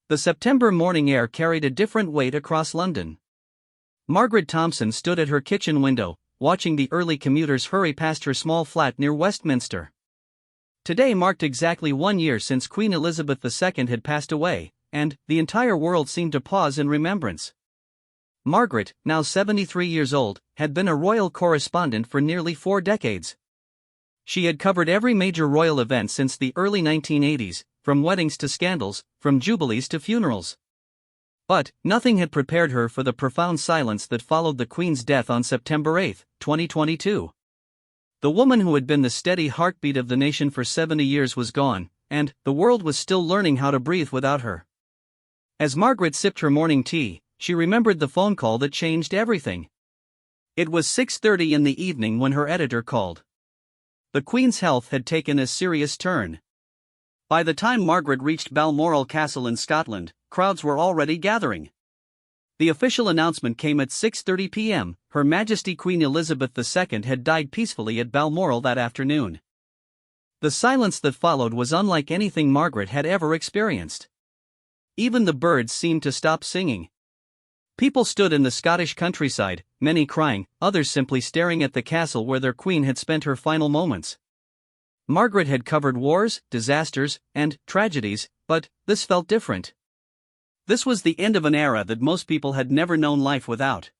The September morning air carried a different weight across London. Margaret Thompson stood at her kitchen window, watching the early commuters hurry past her small flat near Westminster. Today marked exactly 1 year since Queen Elizabeth II had passed away, and the entire world seemed to pause in remembrance. Margaret, now 73 years old, had been a royal correspondent for nearly 4 decades. She had covered every major royal event since the early 1980s, from weddings to scandals, from jubilees to funerals. But nothing had prepared her for the profound silence that followed the Queen's death on September 8, 2022. The woman who had been the steady heartbeat of the nation for 70 years was gone, and the world was still learning how to breathe without her. As Margaret sipped her morning tea, she remembered the phone call that changed everything. It was 6:30 in the evening when her editor called. The Queen's health had taken a serious turn. By the time Margaret reached Balmoral Castle in Scotland, crowds were already gathering. The official announcement came at 6:30 p.m. Her Majesty Queen Elizabeth II had died peacefully at Balmoral that afternoon. The silence that followed was unlike anything Margaret had ever experienced. Even the birds seemed to stop singing. People stood in the Scottish countryside, many crying, others simply staring at the castle where their queen had spent her final moments. Margaret had covered wars, disasters, and tragedies, but this felt different. This was the end of an era that most people had never known life without.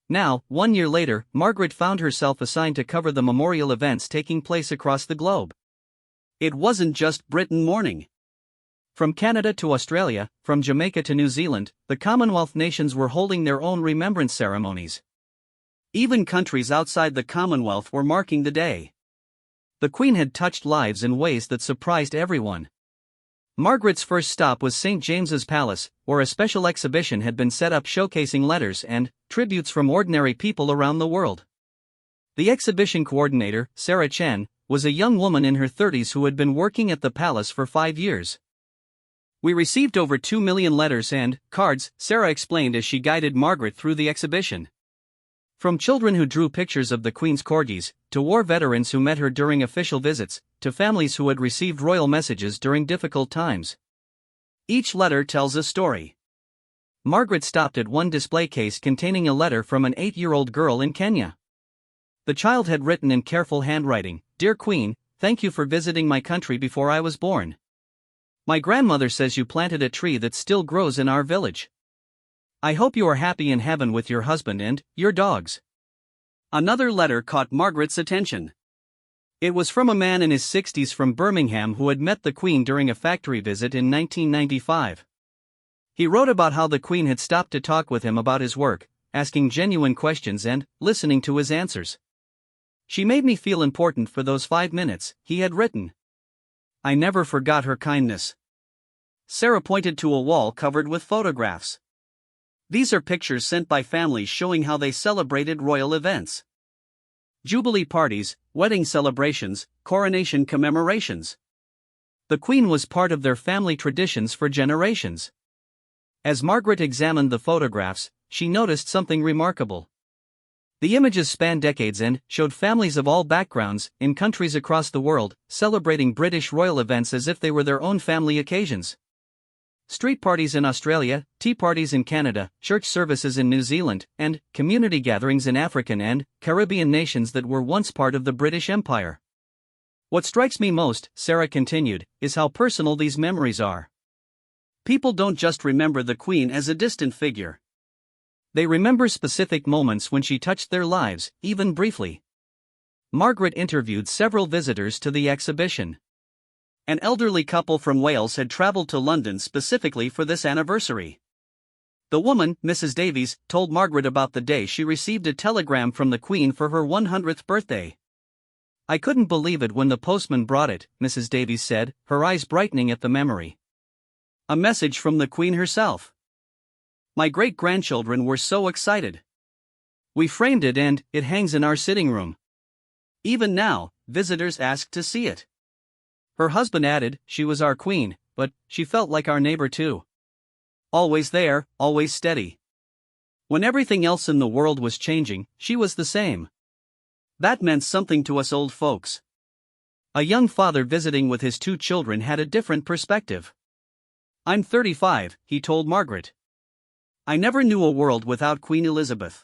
Now, 1 year later, Margaret found herself assigned to cover the memorial events taking place across the globe. It wasn't just Britain mourning. From Canada to Australia, from Jamaica to New Zealand, the Commonwealth nations were holding their own remembrance ceremonies. Even countries outside the Commonwealth were marking the day. The Queen had touched lives in ways that surprised everyone. Margaret's first stop was St. James's Palace, where a special exhibition had been set up showcasing letters and tributes from ordinary people around the world. The exhibition coordinator, Sarah Chen, was a young woman in her 30s who had been working at the palace for 5 years. "We received over 2 million letters and cards," Sarah explained as she guided Margaret through the exhibition. From children who drew pictures of the Queen's corgis, to war veterans who met her during official visits, to families who had received royal messages during difficult times. Each letter tells a story. Margaret stopped at one display case containing a letter from an 8-year-old girl in Kenya. The child had written in careful handwriting, "Dear Queen, thank you for visiting my country before I was born. My grandmother says you planted a tree that still grows in our village. I hope you are happy in heaven with your husband and your dogs." Another letter caught Margaret's attention. It was from a man in his 60s from Birmingham who had met the Queen during a factory visit in 1995. He wrote about how the Queen had stopped to talk with him about his work, asking genuine questions and listening to his answers. "She made me feel important for those 5 minutes," he had written. "I never forgot her kindness." Sarah pointed to a wall covered with photographs. These are pictures sent by families showing how they celebrated royal events. Jubilee parties, wedding celebrations, coronation commemorations. The Queen was part of their family traditions for generations. As Margaret examined the photographs, she noticed something remarkable. The images spanned decades and showed families of all backgrounds, in countries across the world, celebrating British royal events as if they were their own family occasions. Street parties in Australia, tea parties in Canada, church services in New Zealand, and community gatherings in African and Caribbean nations that were once part of the British Empire. "What strikes me most," Sarah continued, "is how personal these memories are. People don't just remember the Queen as a distant figure. They remember specific moments when she touched their lives, even briefly." Margaret interviewed several visitors to the exhibition. An elderly couple from Wales had traveled to London specifically for this anniversary. The woman, Mrs. Davies, told Margaret about the day she received a telegram from the Queen for her 100th birthday. "I couldn't believe it when the postman brought it," Mrs. Davies said, her eyes brightening at the memory. "A message from the Queen herself. My great-grandchildren were so excited. We framed it and it hangs in our sitting room. Even now, visitors ask to see it." Her husband added, "She was our Queen, but she felt like our neighbor too. Always there, always steady. When everything else in the world was changing, she was the same. That meant something to us old folks." A young father visiting with his 2 children had a different perspective. I'm 35, he told Margaret. I never knew a world without Queen Elizabeth.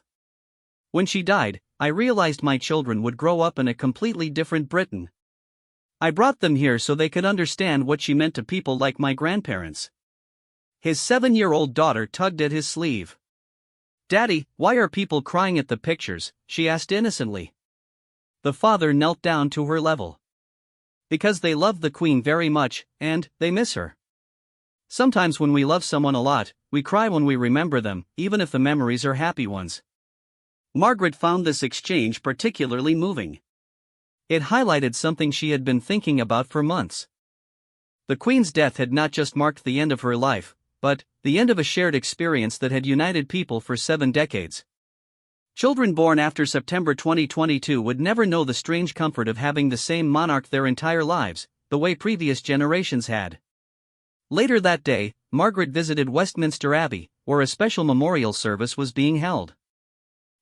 When she died, I realized my children would grow up in a completely different Britain. I brought them here so they could understand what she meant to people like my grandparents. His 7-year-old daughter tugged at his sleeve. Daddy, why are people crying at the pictures? She asked innocently. The father knelt down to her level. Because they love the Queen very much, and they miss her. Sometimes when we love someone a lot, we cry when we remember them, even if the memories are happy ones. Margaret found this exchange particularly moving. It highlighted something she had been thinking about for months. The Queen's death had not just marked the end of her life, but the end of a shared experience that had united people for 7 decades. Children born after September 2022 would never know the strange comfort of having the same monarch their entire lives, the way previous generations had. Later that day, Margaret visited Westminster Abbey, where a special memorial service was being held.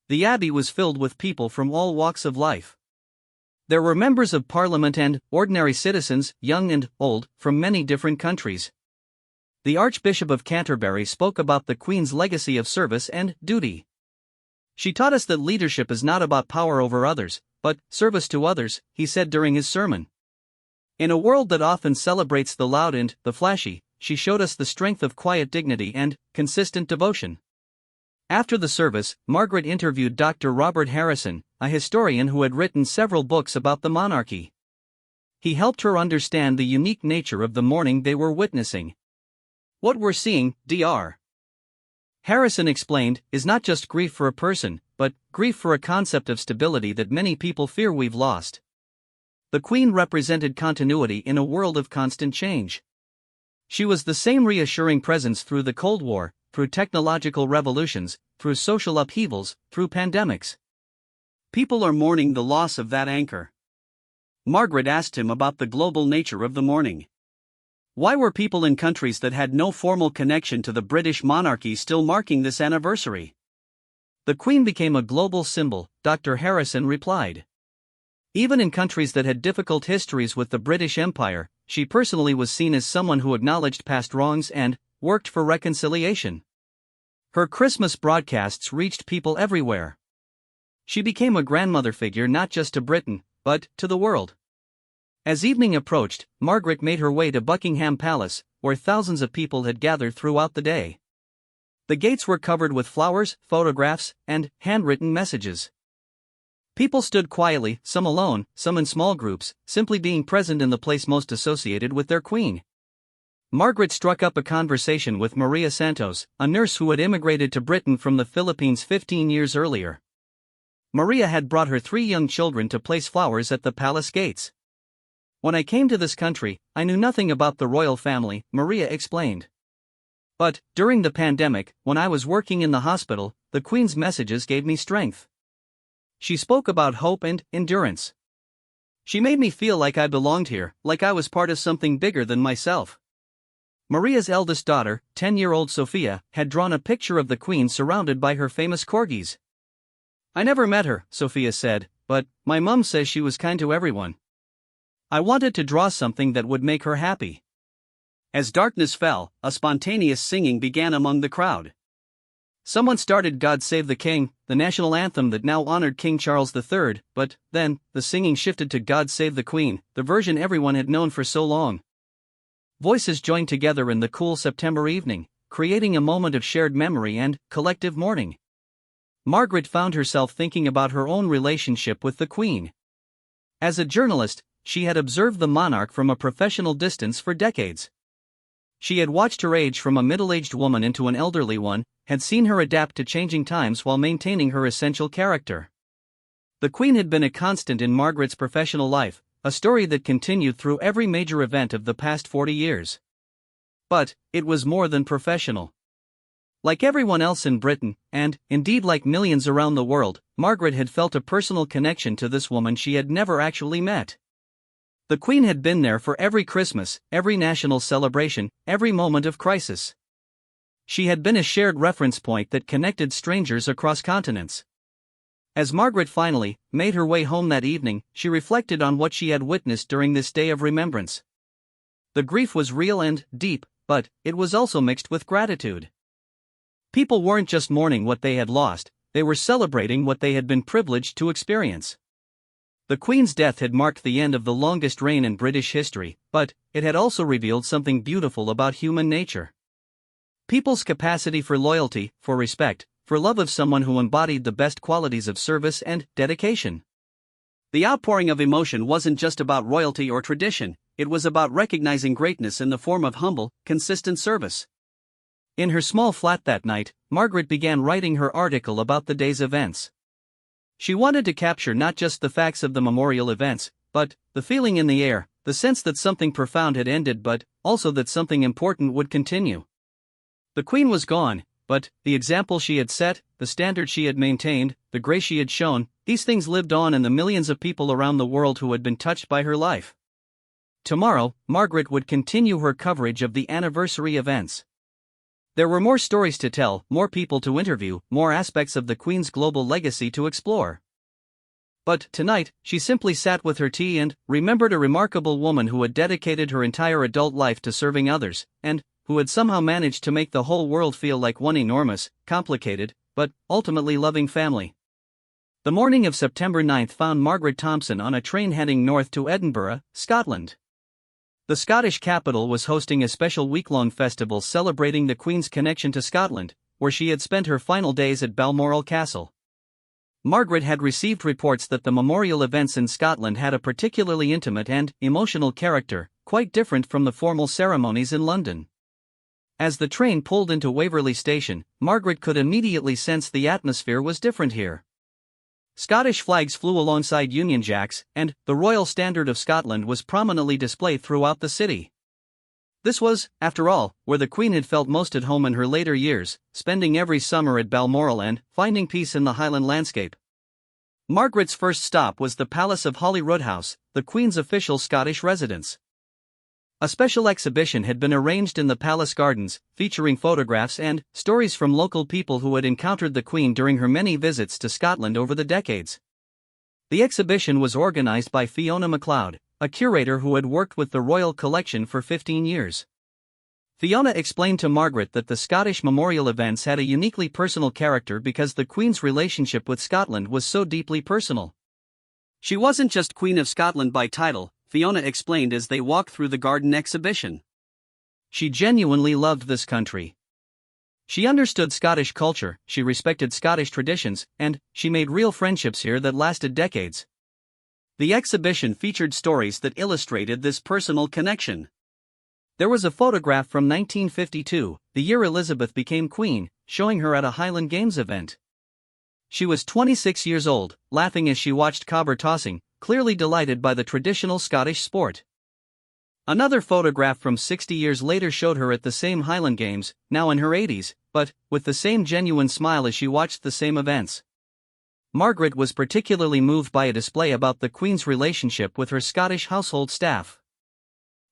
The abbey was filled with people from all walks of life. There were members of Parliament and ordinary citizens, young and old, from many different countries. The Archbishop of Canterbury spoke about the Queen's legacy of service and duty. She taught us that leadership is not about power over others, but service to others, he said during his sermon. In a world that often celebrates the loud and the flashy, she showed us the strength of quiet dignity and consistent devotion. After the service, Margaret interviewed Dr. Robert Harrison, a historian who had written several books about the monarchy. He helped her understand the unique nature of the mourning they were witnessing. What we're seeing, Dr. Harrison explained, is not just grief for a person, but grief for a concept of stability that many people fear we've lost. The Queen represented continuity in a world of constant change. She was the same reassuring presence through the Cold War, through technological revolutions, through social upheavals, through pandemics. People are mourning the loss of that anchor. Margaret asked him about the global nature of the mourning. Why were people in countries that had no formal connection to the British monarchy still marking this anniversary? The Queen became a global symbol, Dr. Harrison replied. Even in countries that had difficult histories with the British Empire, she personally was seen as someone who acknowledged past wrongs and worked for reconciliation. Her Christmas broadcasts reached people everywhere. She became a grandmother figure not just to Britain, but to the world. As evening approached, Margaret made her way to Buckingham Palace, where thousands of people had gathered throughout the day. The gates were covered with flowers, photographs, and handwritten messages. People stood quietly, some alone, some in small groups, simply being present in the place most associated with their queen. Margaret struck up a conversation with Maria Santos, a nurse who had immigrated to Britain from the Philippines 15 years earlier. Maria had brought her 3 young children to place flowers at the palace gates. When I came to this country, I knew nothing about the royal family, Maria explained. But, during the pandemic, when I was working in the hospital, the Queen's messages gave me strength. She spoke about hope and endurance. She made me feel like I belonged here, like I was part of something bigger than myself. Maria's eldest daughter, 10-year-old Sophia, had drawn a picture of the Queen surrounded by her famous corgis. I never met her, Sophia said, but my mum says she was kind to everyone. I wanted to draw something that would make her happy. As darkness fell, a spontaneous singing began among the crowd. Someone started God Save the King, the national anthem that now honored King Charles III, but then, the singing shifted to God Save the Queen, the version everyone had known for so long. Voices joined together in the cool September evening, creating a moment of shared memory and collective mourning. Margaret found herself thinking about her own relationship with the Queen. As a journalist, she had observed the monarch from a professional distance for decades. She had watched her age from a middle-aged woman into an elderly one, had seen her adapt to changing times while maintaining her essential character. The Queen had been a constant in Margaret's professional life, a story that continued through every major event of the past 40 years. But, it was more than professional. Like everyone else in Britain, and, indeed like millions around the world, Margaret had felt a personal connection to this woman she had never actually met. The Queen had been there for every Christmas, every national celebration, every moment of crisis. She had been a shared reference point that connected strangers across continents. As Margaret finally made her way home that evening, she reflected on what she had witnessed during this day of remembrance. The grief was real and deep, but it was also mixed with gratitude. People weren't just mourning what they had lost, they were celebrating what they had been privileged to experience. The Queen's death had marked the end of the longest reign in British history, but it had also revealed something beautiful about human nature. People's capacity for loyalty, for respect, for love of someone who embodied the best qualities of service and dedication. The outpouring of emotion wasn't just about royalty or tradition, it was about recognizing greatness in the form of humble, consistent service. In her small flat that night, Margaret began writing her article about the day's events. She wanted to capture not just the facts of the memorial events, but the feeling in the air, the sense that something profound had ended but also that something important would continue. The Queen was gone, but the example she had set, the standard she had maintained, the grace she had shown, these things lived on in the millions of people around the world who had been touched by her life. Tomorrow, Margaret would continue her coverage of the anniversary events. There were more stories to tell, more people to interview, more aspects of the Queen's global legacy to explore. But tonight, she simply sat with her tea and remembered a remarkable woman who had dedicated her entire adult life to serving others, and who had somehow managed to make the whole world feel like one enormous, complicated, but ultimately loving family. The morning of September 9 found Margaret Thompson on a train heading north to Edinburgh, Scotland. The Scottish capital was hosting a special week-long festival celebrating the Queen's connection to Scotland, where she had spent her final days at Balmoral Castle. Margaret had received reports that the memorial events in Scotland had a particularly intimate and emotional character, quite different from the formal ceremonies in London. As the train pulled into Waverley Station, Margaret could immediately sense the atmosphere was different here. Scottish flags flew alongside Union Jacks, and the Royal Standard of Scotland was prominently displayed throughout the city. This was, after all, where the Queen had felt most at home in her later years, spending every summer at Balmoral and finding peace in the Highland landscape. Margaret's first stop was the Palace of Holyrood House, the Queen's official Scottish residence. A special exhibition had been arranged in the palace gardens, featuring photographs and stories from local people who had encountered the Queen during her many visits to Scotland over the decades. The exhibition was organized by Fiona MacLeod, a curator who had worked with the Royal Collection for 15 years. Fiona explained to Margaret that the Scottish memorial events had a uniquely personal character because the Queen's relationship with Scotland was so deeply personal. She wasn't just Queen of Scotland by title, Fiona explained as they walked through the garden exhibition. She genuinely loved this country. She understood Scottish culture, she respected Scottish traditions, and she made real friendships here that lasted decades. The exhibition featured stories that illustrated this personal connection. There was a photograph from 1952, the year Elizabeth became Queen, showing her at a Highland Games event. She was 26 years old, laughing as she watched cobber tossing, clearly delighted by the traditional Scottish sport. Another photograph from 60 years later showed her at the same Highland Games, now in her 80s, but with the same genuine smile as she watched the same events. Margaret was particularly moved by a display about the Queen's relationship with her Scottish household staff.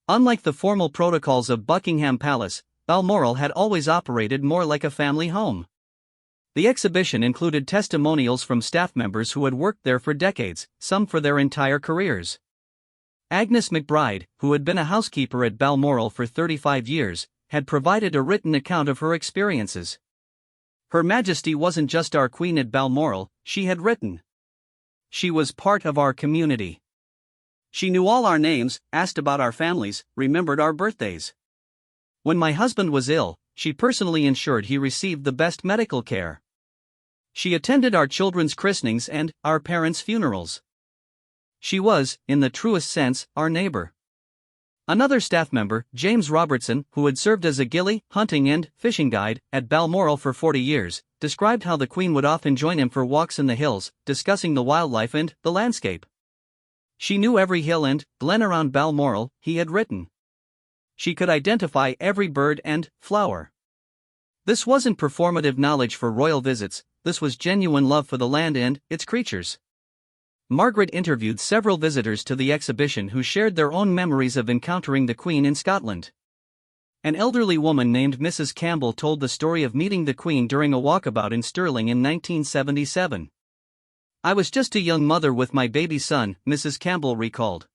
Unlike the formal protocols of Buckingham Palace, Balmoral had always operated more like a family home. The exhibition included testimonials from staff members who had worked there for decades, some for their entire careers. Agnes McBride, who had been a housekeeper at Balmoral for 35 years, had provided a written account of her experiences. Her Majesty wasn't just our Queen at Balmoral, she had written. She was part of our community. She knew all our names, asked about our families, remembered our birthdays. When my husband was ill, she personally ensured he received the best medical care. She attended our children's christenings and our parents' funerals. She was, in the truest sense, our neighbor. Another staff member, James Robertson, who had served as a ghillie, hunting and fishing guide at Balmoral for 40 years, described how the Queen would often join him for walks in the hills, discussing the wildlife and the landscape. She knew every hill and glen around Balmoral, he had written. She could identify every bird and flower. This wasn't performative knowledge for royal visits, this was genuine love for the land and its creatures. Margaret interviewed several visitors to the exhibition who shared their own memories of encountering the Queen in Scotland. An elderly woman named Mrs. Campbell told the story of meeting the Queen during a walkabout in Stirling in 1977. "I was just a young mother with my baby son," Mrs. Campbell recalled.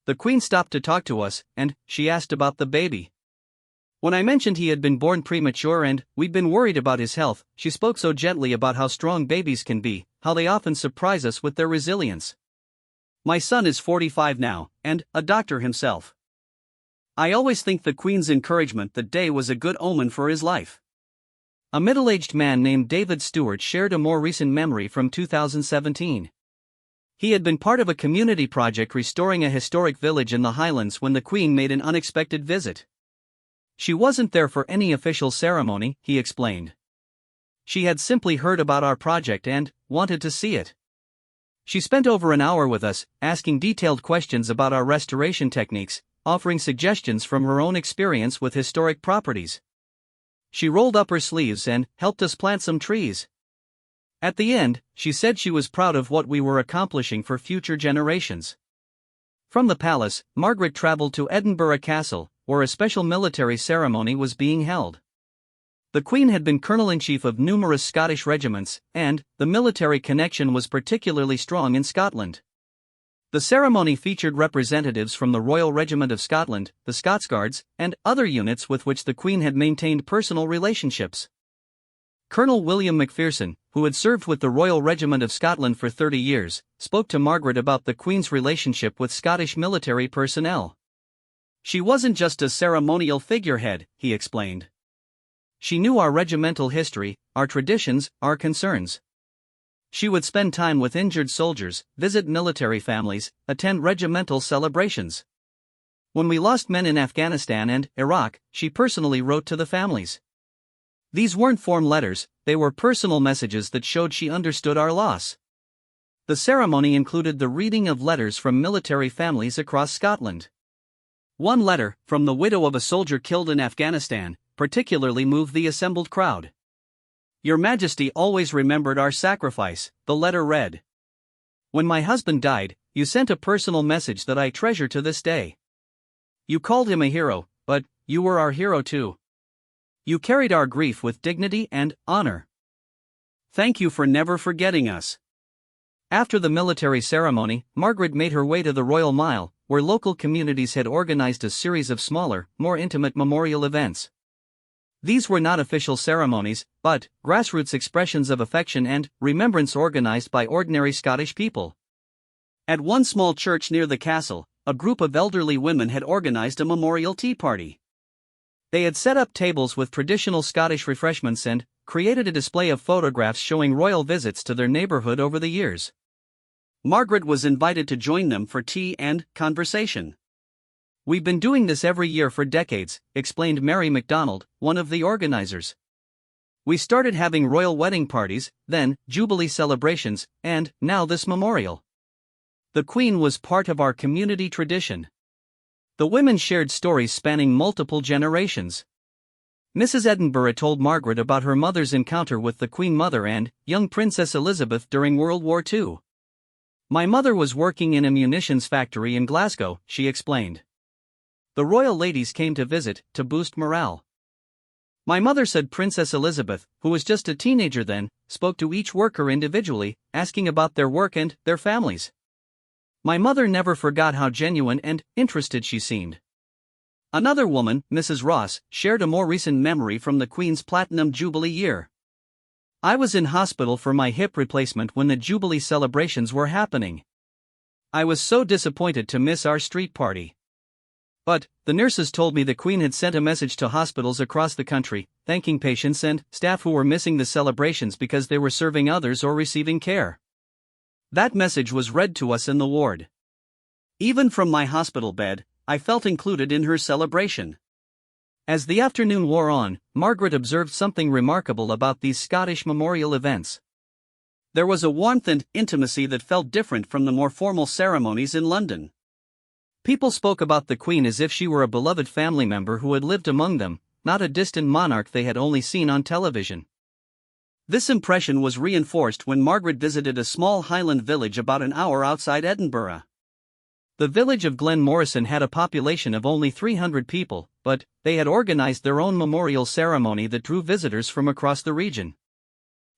"The Queen stopped to talk to us, and she asked about the baby. When I mentioned he had been born premature and we'd been worried about his health, she spoke so gently about how strong babies can be, how they often surprise us with their resilience. My son is 45 now, and a doctor himself. I always think the Queen's encouragement that day was a good omen for his life. A middle-aged man named David Stewart shared a more recent memory from 2017. He had been part of a community project restoring a historic village in the Highlands when the Queen made an unexpected visit. She wasn't there for any official ceremony, he explained. She had simply heard about our project and wanted to see it. She spent over an hour with us, asking detailed questions about our restoration techniques, offering suggestions from her own experience with historic properties. She rolled up her sleeves and helped us plant some trees. At the end, she said she was proud of what we were accomplishing for future generations. From the palace, Margaret travelled to Edinburgh Castle, where a special military ceremony was being held. The Queen had been Colonel-in-Chief of numerous Scottish regiments, and the military connection was particularly strong in Scotland. The ceremony featured representatives from the Royal Regiment of Scotland, the Scotsguards, and other units with which the Queen had maintained personal relationships. Colonel William Macpherson, who had served with the Royal Regiment of Scotland for 30 years, spoke to Margaret about the Queen's relationship with Scottish military personnel. She wasn't just a ceremonial figurehead, he explained. She knew our regimental history, our traditions, our concerns. She would spend time with injured soldiers, visit military families, attend regimental celebrations. When we lost men in Afghanistan and Iraq, she personally wrote to the families. These weren't form letters, they were personal messages that showed she understood our loss. The ceremony included the reading of letters from military families across Scotland. One letter, from the widow of a soldier killed in Afghanistan, particularly moved the assembled crowd. Your Majesty always remembered our sacrifice, the letter read. When my husband died, you sent a personal message that I treasure to this day. You called him a hero, but you were our hero too. You carried our grief with dignity and honor. Thank you for never forgetting us. After the military ceremony, Margaret made her way to the Royal Mile, where local communities had organized a series of smaller, more intimate memorial events. These were not official ceremonies, but grassroots expressions of affection and remembrance organized by ordinary Scottish people. At one small church near the castle, a group of elderly women had organized a memorial tea party. They had set up tables with traditional Scottish refreshments and created a display of photographs showing royal visits to their neighborhood over the years. Margaret was invited to join them for tea and conversation. We've been doing this every year for decades, explained Mary MacDonald, one of the organizers. We started having royal wedding parties, then Jubilee celebrations, and now this memorial. The Queen was part of our community tradition. The women shared stories spanning multiple generations. Mrs. Edinburgh told Margaret about her mother's encounter with the Queen Mother and young Princess Elizabeth during World War II. My mother was working in a munitions factory in Glasgow, she explained. The royal ladies came to visit, to boost morale. My mother said Princess Elizabeth, who was just a teenager then, spoke to each worker individually, asking about their work and their families. My mother never forgot how genuine and interested she seemed. Another woman, Mrs. Ross, shared a more recent memory from the Queen's Platinum Jubilee year. I was in hospital for my hip replacement when the Jubilee celebrations were happening. I was so disappointed to miss our street party. But the nurses told me the Queen had sent a message to hospitals across the country, thanking patients and staff who were missing the celebrations because they were serving others or receiving care. That message was read to us in the ward. Even from my hospital bed, I felt included in her celebration. As the afternoon wore on, Margaret observed something remarkable about these Scottish memorial events. There was a warmth and intimacy that felt different from the more formal ceremonies in London. People spoke about the Queen as if she were a beloved family member who had lived among them, not a distant monarch they had only seen on television. This impression was reinforced when Margaret visited a small Highland village about an hour outside Edinburgh. The village of Glen Morrison had a population of only 300 people, but they had organized their own memorial ceremony that drew visitors from across the region.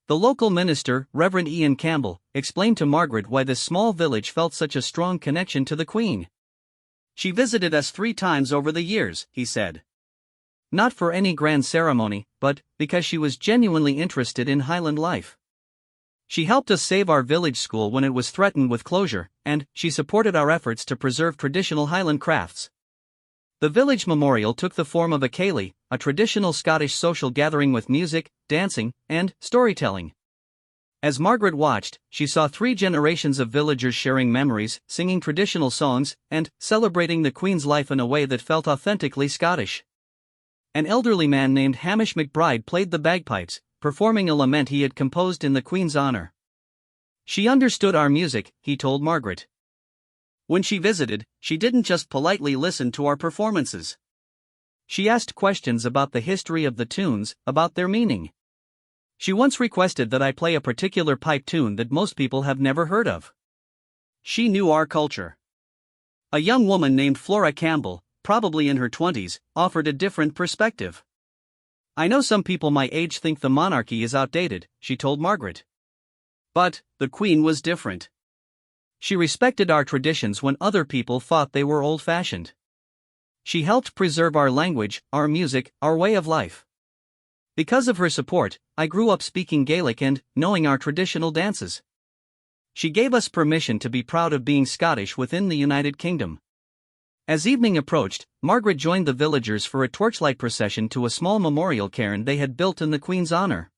The local minister, Reverend Ian Campbell, explained to Margaret why this small village felt such a strong connection to the Queen. She visited us 3 times over the years, he said. Not for any grand ceremony, but because she was genuinely interested in Highland life. She helped us save our village school when it was threatened with closure, and she supported our efforts to preserve traditional Highland crafts. The village memorial took the form of a ceilidh, a traditional Scottish social gathering with music, dancing, and storytelling. As Margaret watched, she saw 3 generations of villagers sharing memories, singing traditional songs, and celebrating the Queen's life in a way that felt authentically Scottish. An elderly man named Hamish McBride played the bagpipes, performing a lament he had composed in the Queen's honor. She understood our music, he told Margaret. When she visited, she didn't just politely listen to our performances. She asked questions about the history of the tunes, about their meaning. She once requested that I play a particular pipe tune that most people have never heard of. She knew our culture. A young woman named Flora Campbell, probably in her 20s, offered a different perspective. I know some people my age think the monarchy is outdated, she told Margaret. But the Queen was different. She respected our traditions when other people thought they were old-fashioned. She helped preserve our language, our music, our way of life. Because of her support, I grew up speaking Gaelic and knowing our traditional dances. She gave us permission to be proud of being Scottish within the United Kingdom. As evening approached, Margaret joined the villagers for a torchlight procession to a small memorial cairn they had built in the Queen's honor.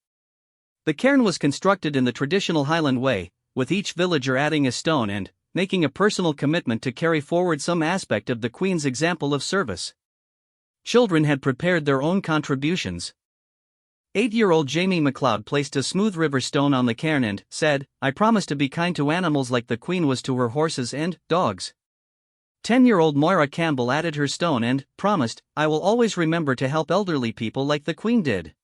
The cairn was constructed in the traditional Highland way, with each villager adding a stone and making a personal commitment to carry forward some aspect of the Queen's example of service. Children had prepared their own contributions. 8-year-old Jamie MacLeod placed a smooth river stone on the cairn and said, "I promise to be kind to animals like the Queen was to her horses and dogs." 10-year-old Moira Campbell added her stone and promised, "I will always remember to help elderly people like the Queen did."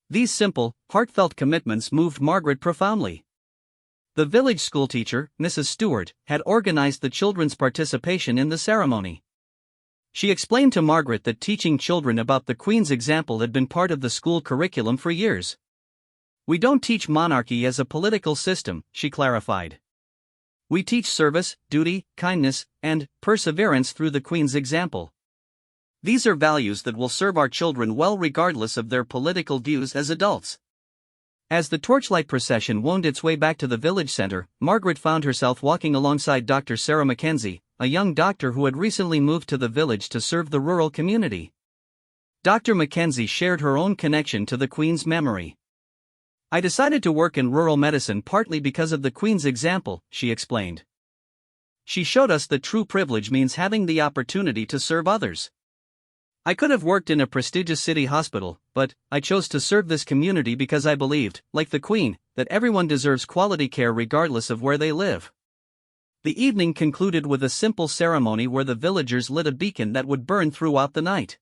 These simple, heartfelt commitments moved Margaret profoundly. The village schoolteacher, Mrs. Stewart, had organized the children's participation in the ceremony. She explained to Margaret that teaching children about the Queen's example had been part of the school curriculum for years. "We don't teach monarchy as a political system," she clarified. "We teach service, duty, kindness, and perseverance through the Queen's example. These are values that will serve our children well regardless of their political views as adults." As the torchlight procession wound its way back to the village center, Margaret found herself walking alongside Dr. Sarah Mackenzie, a young doctor who had recently moved to the village to serve the rural community. Dr. Mackenzie shared her own connection to the Queen's memory. "I decided to work in rural medicine partly because of the Queen's example," she explained. "She showed us that true privilege means having the opportunity to serve others. I could have worked in a prestigious city hospital, but I chose to serve this community because I believed, like the Queen, that everyone deserves quality care regardless of where they live." The evening concluded with a simple ceremony where the villagers lit a beacon that would burn throughout the night.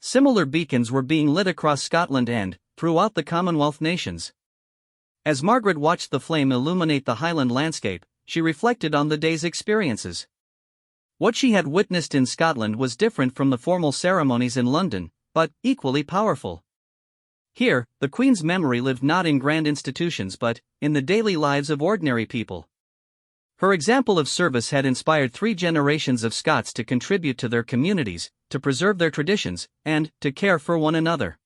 Similar beacons were being lit across Scotland and throughout the Commonwealth nations. As Margaret watched the flame illuminate the Highland landscape, she reflected on the day's experiences. What she had witnessed in Scotland was different from the formal ceremonies in London, but equally powerful. Here, the Queen's memory lived not in grand institutions but in the daily lives of ordinary people. Her example of service had inspired 3 generations of Scots to contribute to their communities, to preserve their traditions, and to care for one another.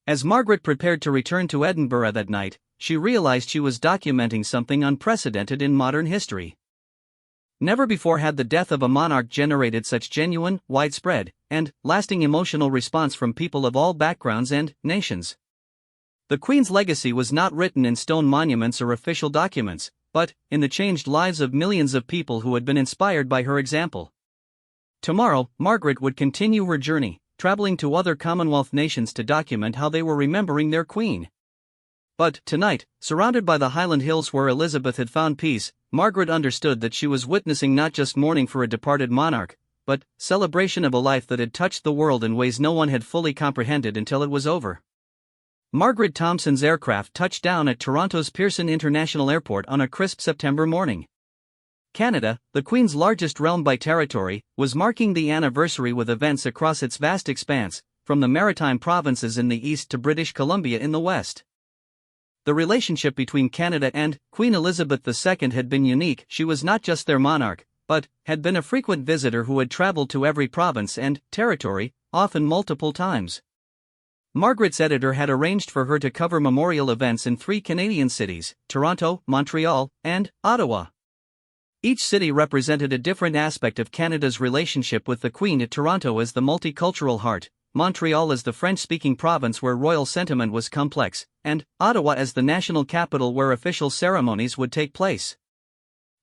As Margaret prepared to return to Edinburgh that night, she realized she was documenting something unprecedented in modern history. Never before had the death of a monarch generated such genuine, widespread, and lasting emotional response from people of all backgrounds and nations. The Queen's legacy was not written in stone monuments or official documents, but in the changed lives of millions of people who had been inspired by her example. Tomorrow, Margaret would continue her journey, traveling to other Commonwealth nations to document how they were remembering their Queen. But tonight, surrounded by the Highland Hills where Elizabeth had found peace, Margaret understood that she was witnessing not just mourning for a departed monarch, but celebration of a life that had touched the world in ways no one had fully comprehended until it was over. Margaret Thompson's aircraft touched down at Toronto's Pearson International Airport on a crisp September morning. Canada, the Queen's largest realm by territory, was marking the anniversary with events across its vast expanse, from the maritime provinces in the east to British Columbia in the west. The relationship between Canada and Queen Elizabeth II had been unique. She was not just their monarch, but had been a frequent visitor who had traveled to every province and territory, often multiple times. Margaret's editor had arranged for her to cover memorial events in 3 Canadian cities: Toronto, Montreal, and Ottawa. Each city represented a different aspect of Canada's relationship with the Queen. At Toronto as the multicultural heart, Montreal as the French-speaking province where royal sentiment was complex, and Ottawa as the national capital where official ceremonies would take place.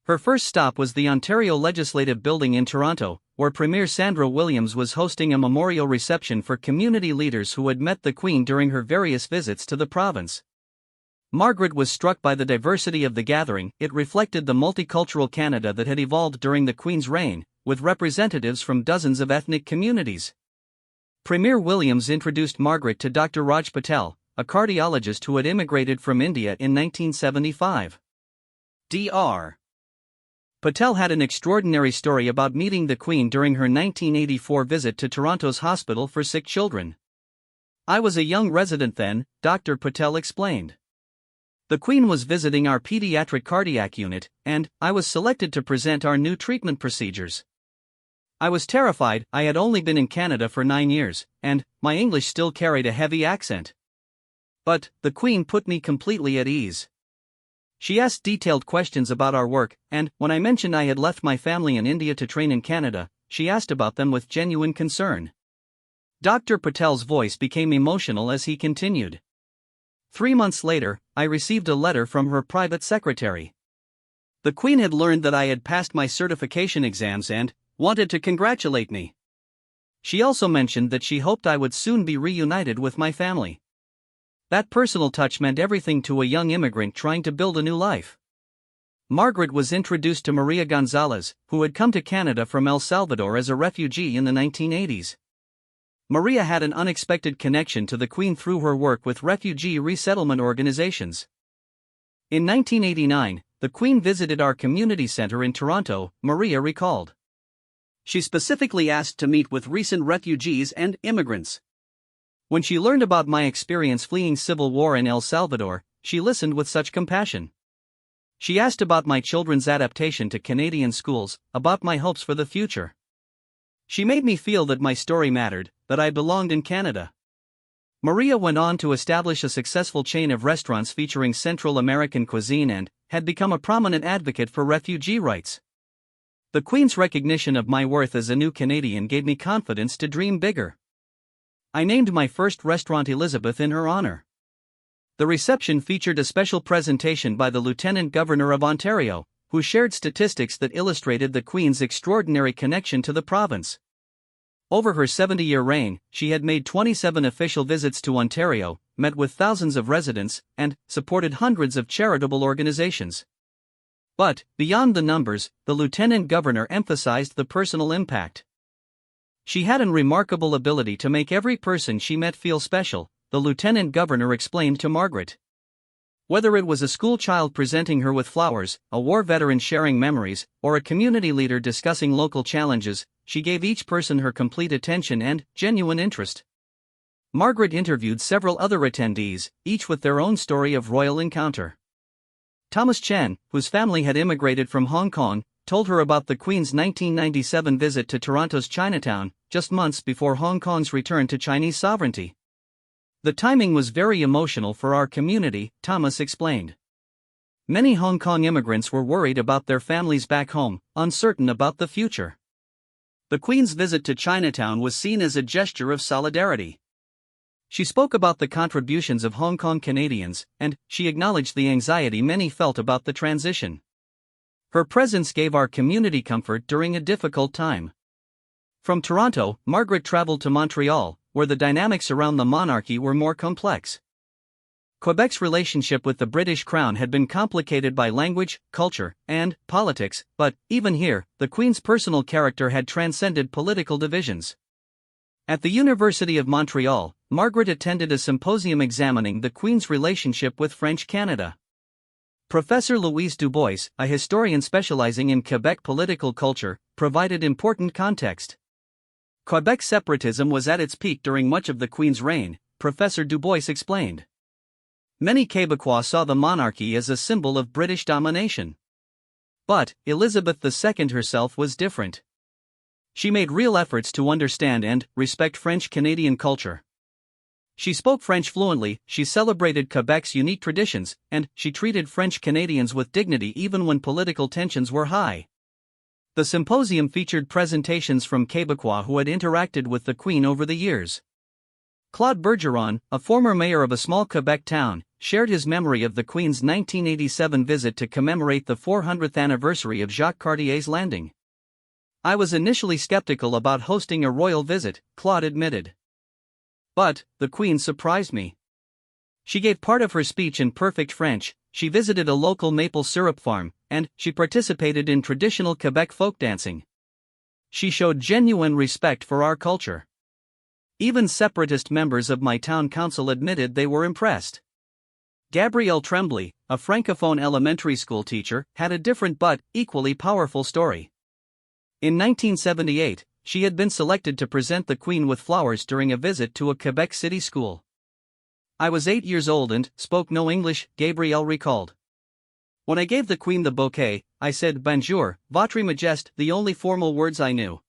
Her first stop was the Ontario Legislative Building in Toronto, where Premier Sandra Williams was hosting a memorial reception for community leaders who had met the Queen during her various visits to the province. Margaret was struck by the diversity of the gathering. It reflected the multicultural Canada that had evolved during the Queen's reign, with representatives from dozens of ethnic communities. Premier Williams introduced Margaret to Dr. Raj Patel, a cardiologist who had immigrated from India in 1975. Dr. Patel had an extraordinary story about meeting the Queen during her 1984 visit to Toronto's Hospital for Sick Children. "I was a young resident then," Dr. Patel explained. "The Queen was visiting our pediatric cardiac unit, and I was selected to present our new treatment procedures. I was terrified. I had only been in Canada for 9 years, and my English still carried a heavy accent. But the Queen put me completely at ease. She asked detailed questions about our work, and when I mentioned I had left my family in India to train in Canada, she asked about them with genuine concern." Dr. Patel's voice became emotional as he continued. 3 months later, I received a letter from her private secretary. The Queen had learned that I had passed my certification exams and wanted to congratulate me. She also mentioned that she hoped I would soon be reunited with my family. That personal touch meant everything to a young immigrant trying to build a new life. Margaret was introduced to Maria Gonzalez, who had come to Canada from El Salvador as a refugee in the 1980s. Maria had an unexpected connection to the Queen through her work with refugee resettlement organizations. In 1989, the Queen visited our community center in Toronto, Maria recalled. She specifically asked to meet with recent refugees and immigrants. When she learned about my experience fleeing civil war in El Salvador, she listened with such compassion. She asked about my children's adaptation to Canadian schools, about my hopes for the future. She made me feel that my story mattered, that I belonged in Canada. Maria went on to establish a successful chain of restaurants featuring Central American cuisine and had become a prominent advocate for refugee rights. The Queen's recognition of my worth as a new Canadian gave me confidence to dream bigger. I named my first restaurant Elizabeth in her honor. The reception featured a special presentation by the Lieutenant Governor of Ontario, who shared statistics that illustrated the Queen's extraordinary connection to the province. Over her 70-year reign, she had made 27 official visits to Ontario, met with thousands of residents, and supported hundreds of charitable organizations. But, beyond the numbers, the Lieutenant Governor emphasized the personal impact. She had a remarkable ability to make every person she met feel special, the Lieutenant Governor explained to Margaret. Whether it was a school child presenting her with flowers, a war veteran sharing memories, or a community leader discussing local challenges, she gave each person her complete attention and genuine interest. Margaret interviewed several other attendees, each with their own story of royal encounter. Thomas Chen, whose family had immigrated from Hong Kong, told her about the Queen's 1997 visit to Toronto's Chinatown, just months before Hong Kong's return to Chinese sovereignty. The timing was very emotional for our community, Thomas explained. Many Hong Kong immigrants were worried about their families back home, uncertain about the future. The Queen's visit to Chinatown was seen as a gesture of solidarity. She spoke about the contributions of Hong Kong Canadians, and she acknowledged the anxiety many felt about the transition. Her presence gave our community comfort during a difficult time. From Toronto, Margaret traveled to Montreal, where the dynamics around the monarchy were more complex. Quebec's relationship with the British Crown had been complicated by language, culture, and politics, but, even here, the Queen's personal character had transcended political divisions. At the University of Montreal, Margaret attended a symposium examining the Queen's relationship with French Canada. Professor Louise Dubois, a historian specializing in Quebec political culture, provided important context. Quebec separatism was at its peak during much of the Queen's reign, Professor Dubois explained. Many Quebecois saw the monarchy as a symbol of British domination. But Elizabeth II herself was different. She made real efforts to understand and respect French-Canadian culture. She spoke French fluently, she celebrated Quebec's unique traditions, and she treated French Canadians with dignity even when political tensions were high. The symposium featured presentations from Quebecois who had interacted with the Queen over the years. Claude Bergeron, a former mayor of a small Quebec town, shared his memory of the Queen's 1987 visit to commemorate the 400th anniversary of Jacques Cartier's landing. "I was initially skeptical about hosting a royal visit," Claude admitted. "But the Queen surprised me. She gave part of her speech in perfect French, she visited a local maple syrup farm, and she participated in traditional Quebec folk dancing. She showed genuine respect for our culture. Even separatist members of my town council admitted they were impressed." Gabrielle Tremblay, a francophone elementary school teacher, had a different but equally powerful story. In 1978, she had been selected to present the Queen with flowers during a visit to a Quebec City school. "I was 8 years old and spoke no English," Gabrielle recalled. "When I gave the Queen the bouquet, I said Bonjour, Votre Majesté, the only formal words I knew.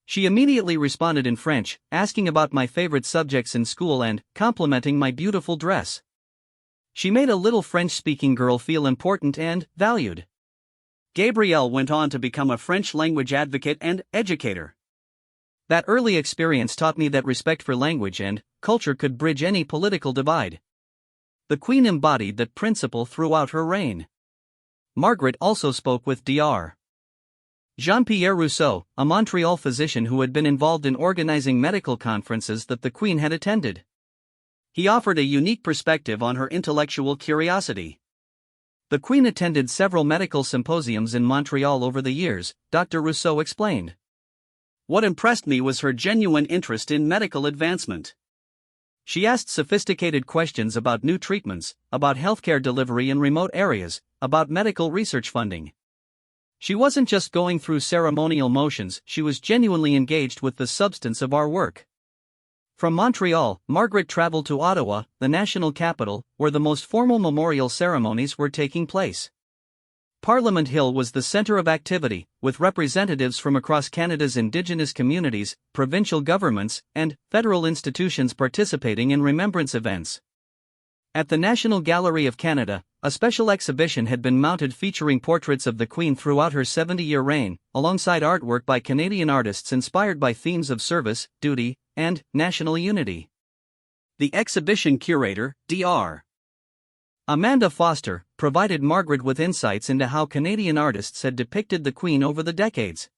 She immediately responded in French, asking about my favorite subjects in school and complimenting my beautiful dress. She made a little French-speaking girl feel important and valued." Gabrielle went on to become a French language advocate and educator. "That early experience taught me that respect for language and culture could bridge any political divide." The Queen embodied that principle throughout her reign. Margaret also spoke with Dr. Jean-Pierre Rousseau, a Montreal physician who had been involved in organizing medical conferences that the Queen had attended. He offered a unique perspective on her intellectual curiosity. "The Queen attended several medical symposiums in Montreal over the years," Dr. Rousseau explained. "What impressed me was her genuine interest in medical advancement. She asked sophisticated questions about new treatments, about healthcare delivery in remote areas, about medical research funding. She wasn't just going through ceremonial motions, she was genuinely engaged with the substance of our work." From Montreal, Margaret traveled to Ottawa, the national capital, where the most formal memorial ceremonies were taking place. Parliament Hill was the centre of activity, with representatives from across Canada's Indigenous communities, provincial governments, and federal institutions participating in remembrance events. At the National Gallery of Canada, a special exhibition had been mounted featuring portraits of the Queen throughout her 70-year reign, alongside artwork by Canadian artists inspired by themes of service, duty, and national unity. The exhibition curator, Dr. Amanda Foster, provided Margaret with insights into how Canadian artists had depicted the Queen over the decades.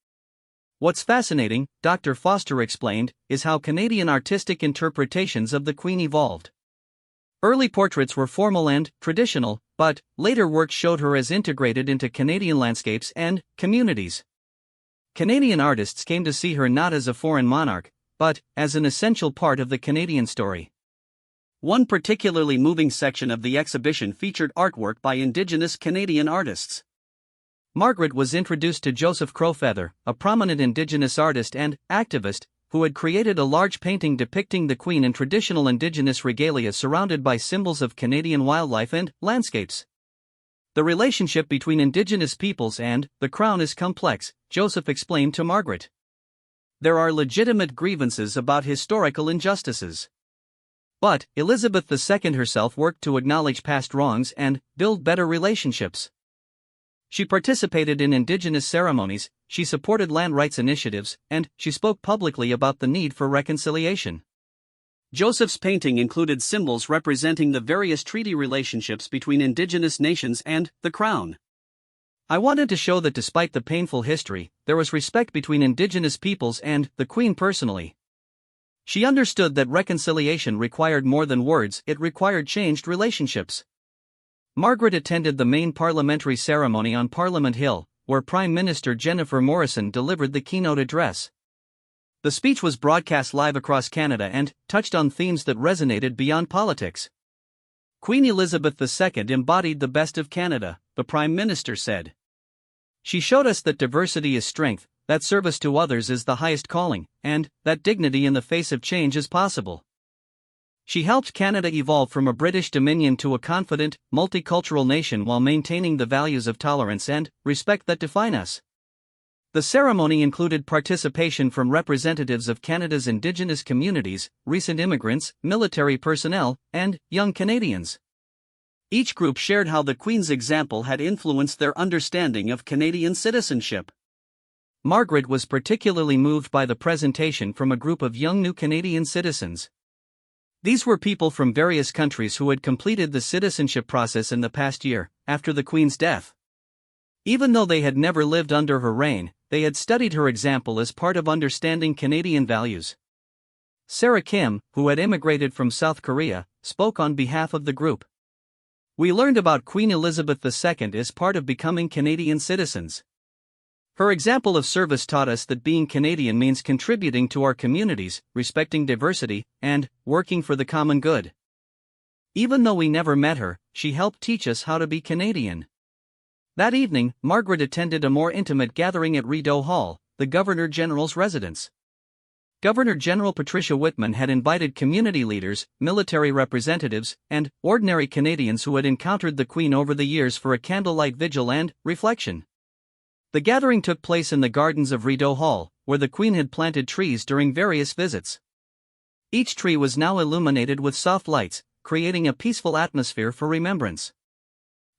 "What's fascinating," Dr. Foster explained, "is how Canadian artistic interpretations of the Queen evolved. Early portraits were formal and traditional, but later works showed her as integrated into Canadian landscapes and communities. Canadian artists came to see her not as a foreign monarch, but as an essential part of the Canadian story." One particularly moving section of the exhibition featured artwork by Indigenous Canadian artists. Margaret was introduced to Joseph Crowfeather, a prominent Indigenous artist and activist, who had created a large painting depicting the Queen in traditional Indigenous regalia surrounded by symbols of Canadian wildlife and landscapes. "The relationship between Indigenous peoples and the Crown is complex," Joseph explained to Margaret. "There are legitimate grievances about historical injustices. But Elizabeth II herself worked to acknowledge past wrongs and build better relationships. She participated in Indigenous ceremonies, she supported land rights initiatives, and she spoke publicly about the need for reconciliation." Joseph's painting included symbols representing the various treaty relationships between Indigenous nations and the Crown. "I wanted to show that despite the painful history, there was respect between Indigenous peoples and the Queen personally. She understood that reconciliation required more than words, it required changed relationships." Margaret attended the main parliamentary ceremony on Parliament Hill, where Prime Minister Jennifer Morrison delivered the keynote address. The speech was broadcast live across Canada and touched on themes that resonated beyond politics. "Queen Elizabeth II embodied the best of Canada," the Prime Minister said. "She showed us that diversity is strength, that service to others is the highest calling, and that dignity in the face of change is possible. She helped Canada evolve from a British dominion to a confident, multicultural nation while maintaining the values of tolerance and respect that define us. The ceremony included participation from representatives of Canada's Indigenous communities, recent immigrants, military personnel, and young Canadians. Each group shared how the Queen's example had influenced their understanding of Canadian citizenship. Margaret was particularly moved by the presentation from a group of young new Canadian citizens. These were people from various countries who had completed the citizenship process in the past year, after the Queen's death. Even though they had never lived under her reign, they had studied her example as part of understanding Canadian values. Sarah Kim, who had immigrated from South Korea, spoke on behalf of the group. "We learned about Queen Elizabeth II as part of becoming Canadian citizens. Her example of service taught us that being Canadian means contributing to our communities, respecting diversity, and working for the common good. Even though we never met her, she helped teach us how to be Canadian." That evening, Margaret attended a more intimate gathering at Rideau Hall, the Governor-General's residence. Governor-General Patricia Whitman had invited community leaders, military representatives, and ordinary Canadians who had encountered the Queen over the years for a candlelight vigil and reflection. The gathering took place in the gardens of Rideau Hall, where the Queen had planted trees during various visits. Each tree was now illuminated with soft lights, creating a peaceful atmosphere for remembrance.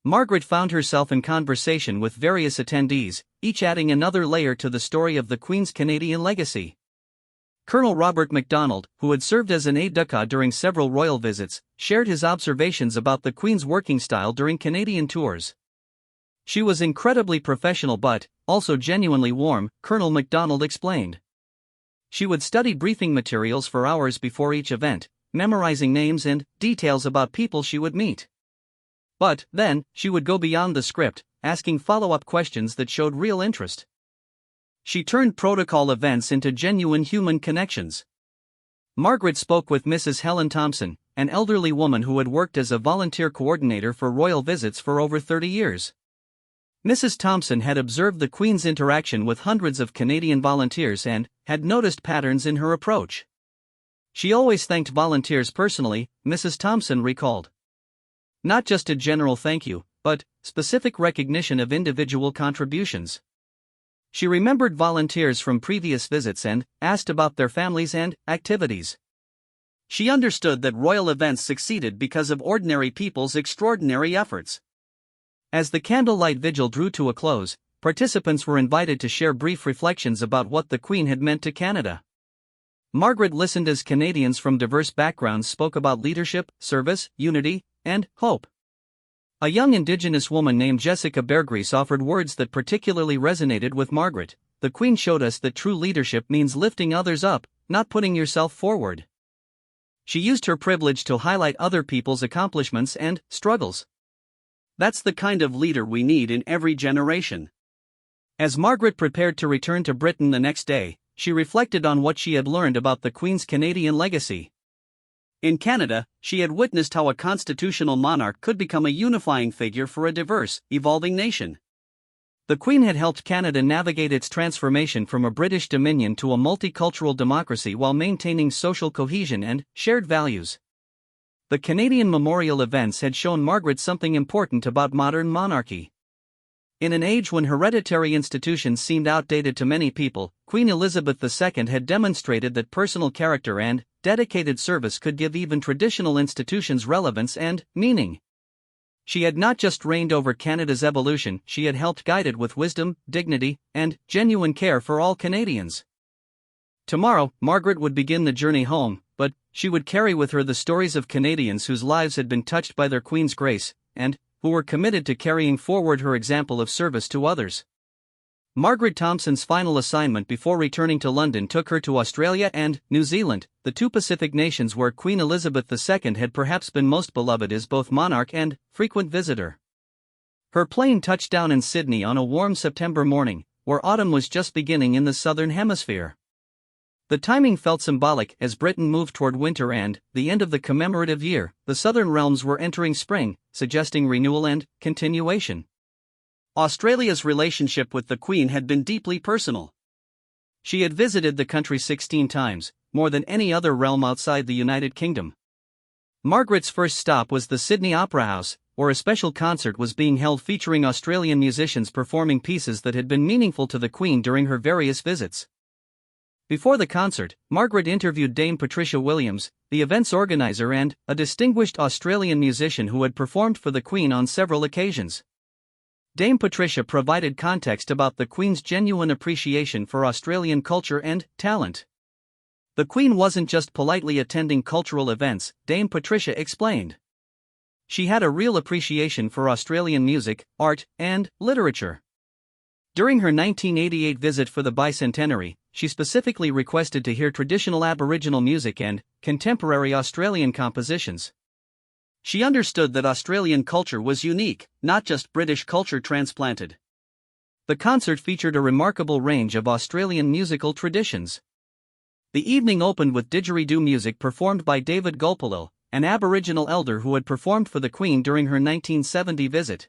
Margaret found herself in conversation with various attendees, each adding another layer to the story of the Queen's Canadian legacy. Colonel Robert MacDonald, who had served as an aide-de-camp during several royal visits, shared his observations about the Queen's working style during Canadian tours. "She was incredibly professional but also genuinely warm," Colonel MacDonald explained. "She would study briefing materials for hours before each event, memorizing names and details about people she would meet. But then, she would go beyond the script, asking follow-up questions that showed real interest. She turned protocol events into genuine human connections." Margaret spoke with Mrs. Helen Thompson, an elderly woman who had worked as a volunteer coordinator for royal visits for over 30 years. Mrs. Thompson had observed the Queen's interaction with hundreds of Canadian volunteers and had noticed patterns in her approach. "She always thanked volunteers personally," Mrs. Thompson recalled. "Not just a general thank you, but specific recognition of individual contributions. She remembered volunteers from previous visits and asked about their families and activities. She understood that royal events succeeded because of ordinary people's extraordinary efforts." As the candlelight vigil drew to a close, participants were invited to share brief reflections about what the Queen had meant to Canada. Margaret listened as Canadians from diverse backgrounds spoke about leadership, service, unity, and hope. A young Indigenous woman named Jessica Beargrease offered words that particularly resonated with Margaret. "The Queen showed us that true leadership means lifting others up, not putting yourself forward. She used her privilege to highlight other people's accomplishments and struggles. That's the kind of leader we need in every generation." As Margaret prepared to return to Britain the next day, she reflected on what she had learned about the Queen's Canadian legacy. In Canada, she had witnessed how a constitutional monarch could become a unifying figure for a diverse, evolving nation. The Queen had helped Canada navigate its transformation from a British dominion to a multicultural democracy while maintaining social cohesion and shared values. The Canadian memorial events had shown Margaret something important about modern monarchy. In an age when hereditary institutions seemed outdated to many people, Queen Elizabeth II had demonstrated that personal character and dedicated service could give even traditional institutions relevance and meaning. She had not just reigned over Canada's evolution, she had helped guide it with wisdom, dignity, and genuine care for all Canadians. Tomorrow, Margaret would begin the journey home, but she would carry with her the stories of Canadians whose lives had been touched by their Queen's grace, and who were committed to carrying forward her example of service to others. Margaret Thompson's final assignment before returning to London took her to Australia and New Zealand, the two Pacific nations where Queen Elizabeth II had perhaps been most beloved as both monarch and frequent visitor. Her plane touched down in Sydney on a warm September morning, where autumn was just beginning in the southern hemisphere. The timing felt symbolic as Britain moved toward winter and, the end of the commemorative year, the southern realms were entering spring, suggesting renewal and continuation. Australia's relationship with the Queen had been deeply personal. She had visited the country 16 times, more than any other realm outside the United Kingdom. Margaret's first stop was the Sydney Opera House, where a special concert was being held featuring Australian musicians performing pieces that had been meaningful to the Queen during her various visits. Before the concert, Margaret interviewed Dame Patricia Williams, the event's organizer and a distinguished Australian musician who had performed for the Queen on several occasions. Dame Patricia provided context about the Queen's genuine appreciation for Australian culture and talent. The Queen wasn't just politely attending cultural events, Dame Patricia explained. She had a real appreciation for Australian music, art, and literature. During her 1988 visit for the bicentenary, she specifically requested to hear traditional Aboriginal music and contemporary Australian compositions. She understood that Australian culture was unique, not just British culture transplanted. The concert featured a remarkable range of Australian musical traditions. The evening opened with didgeridoo music performed by David Gulpilil, an Aboriginal elder who had performed for the Queen during her 1970 visit.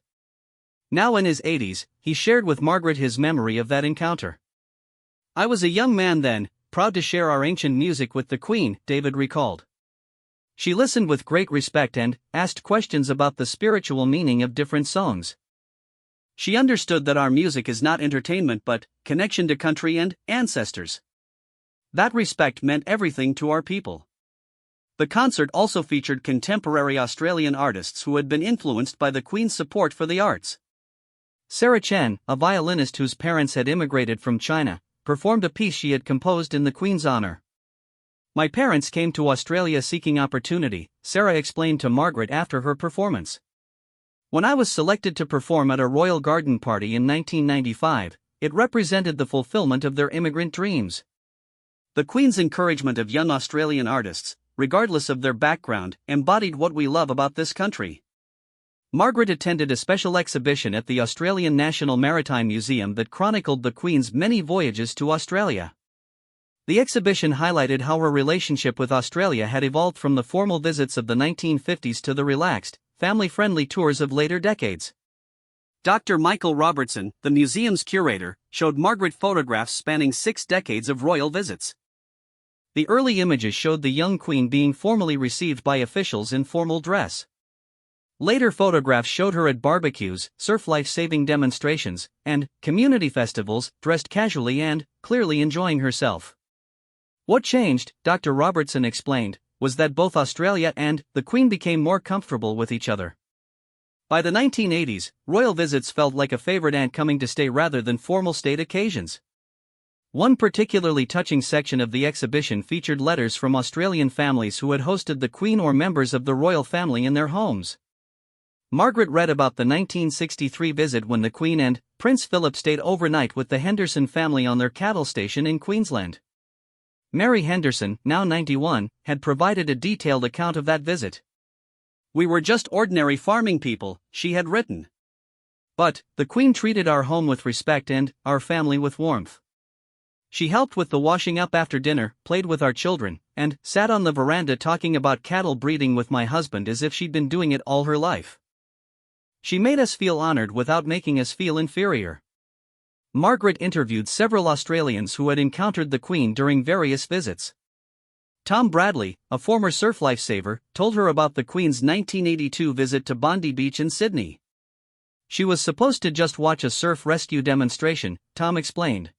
Now in his 80s, he shared with Margaret his memory of that encounter. "I was a young man then, proud to share our ancient music with the Queen," David recalled. She listened with great respect and asked questions about the spiritual meaning of different songs. She understood that our music is not entertainment but connection to country and ancestors. That respect meant everything to our people. The concert also featured contemporary Australian artists who had been influenced by the Queen's support for the arts. Sarah Chen, a violinist whose parents had immigrated from China, performed a piece she had composed in the Queen's honor. "My parents came to Australia seeking opportunity," Sarah explained to Margaret after her performance. "When I was selected to perform at a Royal Garden Party in 1995, it represented the fulfillment of their immigrant dreams." The Queen's encouragement of young Australian artists, regardless of their background, embodied what we love about this country. Margaret attended a special exhibition at the Australian National Maritime Museum that chronicled the Queen's many voyages to Australia. The exhibition highlighted how her relationship with Australia had evolved from the formal visits of the 1950s to the relaxed, family-friendly tours of later decades. Dr. Michael Robertson, the museum's curator, showed Margaret photographs spanning 6 decades of royal visits. The early images showed the young Queen being formally received by officials in formal dress. Later photographs showed her at barbecues, surf life-saving demonstrations, and community festivals, dressed casually and clearly enjoying herself. What changed, Dr. Robertson explained, was that both Australia and the Queen became more comfortable with each other. By the 1980s, royal visits felt like a favorite aunt coming to stay rather than formal state occasions. One particularly touching section of the exhibition featured letters from Australian families who had hosted the Queen or members of the royal family in their homes. Margaret read about the 1963 visit when the Queen and Prince Philip stayed overnight with the Henderson family on their cattle station in Queensland. Mary Henderson, now 91, had provided a detailed account of that visit. "We were just ordinary farming people," she had written. "But the Queen treated our home with respect and our family with warmth. She helped with the washing up after dinner, played with our children, and sat on the veranda talking about cattle breeding with my husband as if she'd been doing it all her life. She made us feel honored without making us feel inferior." Margaret interviewed several Australians who had encountered the Queen during various visits. Tom Bradley, a former surf lifesaver, told her about the Queen's 1982 visit to Bondi Beach in Sydney. "She was supposed to just watch a surf rescue demonstration," Tom explained.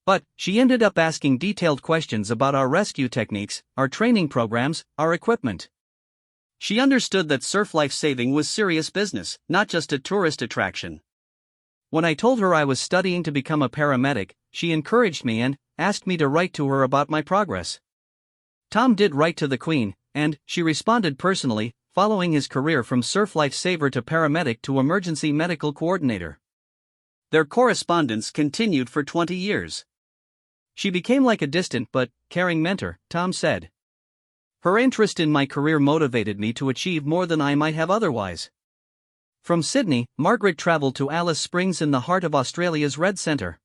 "But she ended up asking detailed questions about our rescue techniques, our training programs, our equipment. She understood that surf life saving was serious business, not just a tourist attraction. When I told her I was studying to become a paramedic, she encouraged me and asked me to write to her about my progress." Tom did write to the Queen, and she responded personally, following his career from surf life saver to paramedic to emergency medical coordinator. Their correspondence continued for 20 years. "She became like a distant but caring mentor," Tom said. "Her interest in my career motivated me to achieve more than I might have otherwise." From Sydney, Margaret travelled to Alice Springs in the heart of Australia's Red Centre.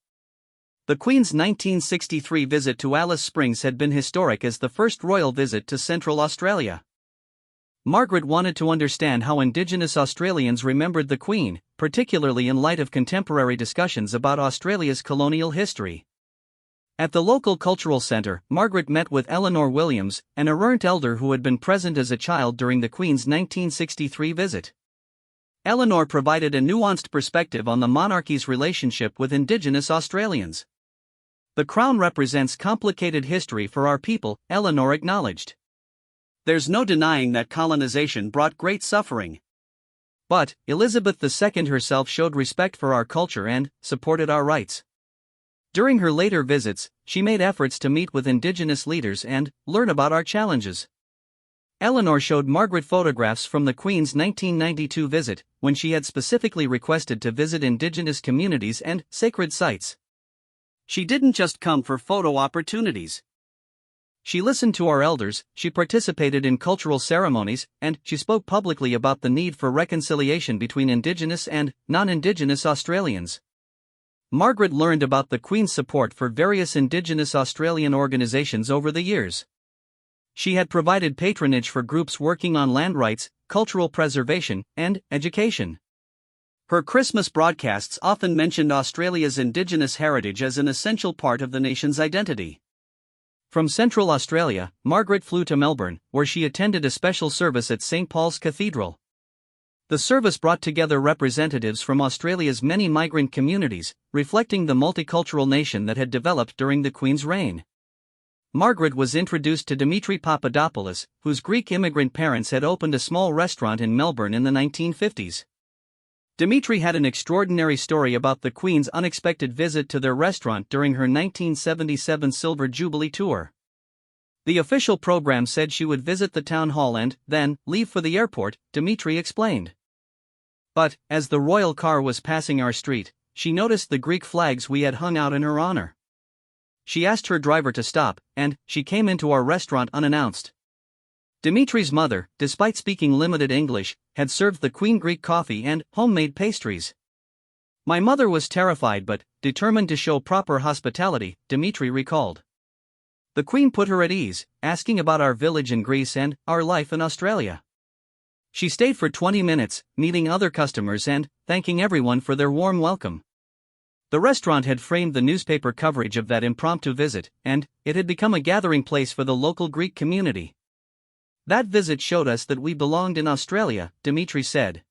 The Queen's 1963 visit to Alice Springs had been historic as the first royal visit to Central Australia. Margaret wanted to understand how Indigenous Australians remembered the Queen, particularly in light of contemporary discussions about Australia's colonial history. At the local cultural center, Margaret met with Eleanor Williams, an errant elder who had been present as a child during the Queen's 1963 visit. Eleanor provided a nuanced perspective on the monarchy's relationship with Indigenous Australians. "The Crown represents complicated history for our people," Eleanor acknowledged. "There's no denying that colonization brought great suffering. But Elizabeth II herself showed respect for our culture and supported our rights." During her later visits, she made efforts to meet with Indigenous leaders and learn about our challenges. Eleanor showed Margaret photographs from the Queen's 1992 visit, when she had specifically requested to visit Indigenous communities and sacred sites. "She didn't just come for photo opportunities. She listened to our elders, she participated in cultural ceremonies, and she spoke publicly about the need for reconciliation between Indigenous and non-Indigenous Australians." Margaret learned about the Queen's support for various Indigenous Australian organisations over the years. She had provided patronage for groups working on land rights, cultural preservation, and education. Her Christmas broadcasts often mentioned Australia's Indigenous heritage as an essential part of the nation's identity. From Central Australia, Margaret flew to Melbourne, where she attended a special service at St. Paul's Cathedral. The service brought together representatives from Australia's many migrant communities, reflecting the multicultural nation that had developed during the Queen's reign. Margaret was introduced to Dimitri Papadopoulos, whose Greek immigrant parents had opened a small restaurant in Melbourne in the 1950s. Dimitri had an extraordinary story about the Queen's unexpected visit to their restaurant during her 1977 Silver Jubilee tour. The official program said she would visit the town hall and, then, leave for the airport, Dimitri explained. But, as the royal car was passing our street, she noticed the Greek flags we had hung out in her honor. She asked her driver to stop, and she came into our restaurant unannounced. Dimitri's mother, despite speaking limited English, had served the Queen Greek coffee and homemade pastries. "My mother was terrified but determined to show proper hospitality," Dimitri recalled. "The Queen put her at ease, asking about our village in Greece and our life in Australia. She stayed for 20 minutes, meeting other customers and thanking everyone for their warm welcome." The restaurant had framed the newspaper coverage of that impromptu visit, and it had become a gathering place for the local Greek community. "That visit showed us that we belonged in Australia," Dimitri said.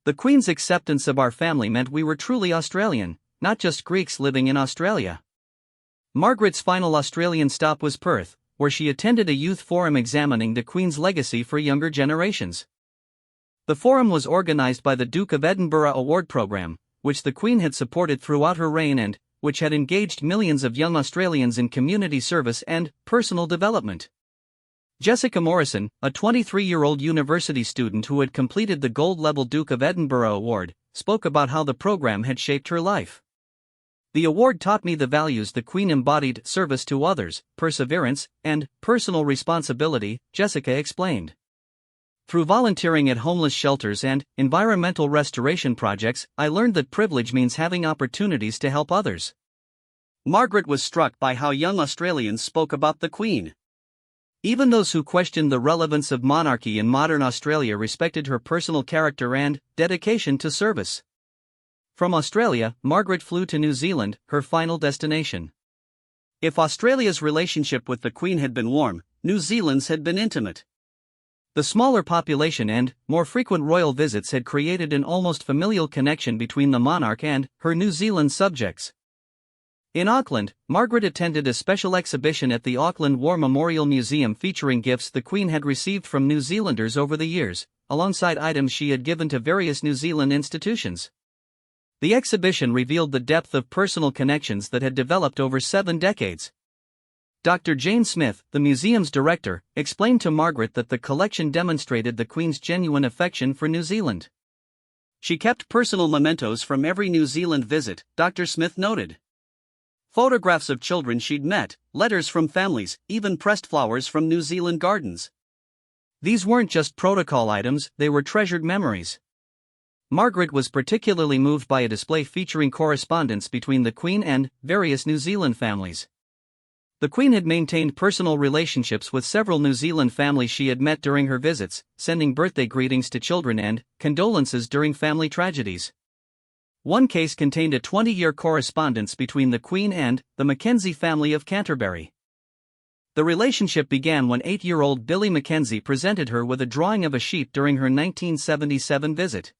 "The Queen's acceptance of our family meant we were truly Australian, not just Greeks living in Australia." Margaret's final Australian stop was Perth, where she attended a youth forum examining the Queen's legacy for younger generations. The forum was organised by the Duke of Edinburgh Award Programme, which the Queen had supported throughout her reign and which had engaged millions of young Australians in community service and personal development. Jessica Morrison, a 23-year-old university student who had completed the gold-level Duke of Edinburgh Award, spoke about how the program had shaped her life. "The award taught me the values the Queen embodied: service to others, perseverance, and personal responsibility," Jessica explained. "Through volunteering at homeless shelters and environmental restoration projects, I learned that privilege means having opportunities to help others." Margaret was struck by how young Australians spoke about the Queen. Even those who questioned the relevance of monarchy in modern Australia respected her personal character and dedication to service. From Australia, Margaret flew to New Zealand, her final destination. If Australia's relationship with the Queen had been warm, New Zealand's had been intimate. The smaller population and more frequent royal visits had created an almost familial connection between the monarch and her New Zealand subjects. In Auckland, Margaret attended a special exhibition at the Auckland War Memorial Museum featuring gifts the Queen had received from New Zealanders over the years, alongside items she had given to various New Zealand institutions. The exhibition revealed the depth of personal connections that had developed over 7 decades. Dr. Jane Smith, the museum's director, explained to Margaret that the collection demonstrated the Queen's genuine affection for New Zealand. "She kept personal mementos from every New Zealand visit," Dr. Smith noted. "Photographs of children she'd met, letters from families, even pressed flowers from New Zealand gardens. These weren't just protocol items, they were treasured memories." Margaret was particularly moved by a display featuring correspondence between the Queen and various New Zealand families. The Queen had maintained personal relationships with several New Zealand families she had met during her visits, sending birthday greetings to children and condolences during family tragedies. One case contained a 20-year correspondence between the Queen and the Mackenzie family of Canterbury. The relationship began when 8-year-old Billy Mackenzie presented her with a drawing of a sheep during her 1977 visit.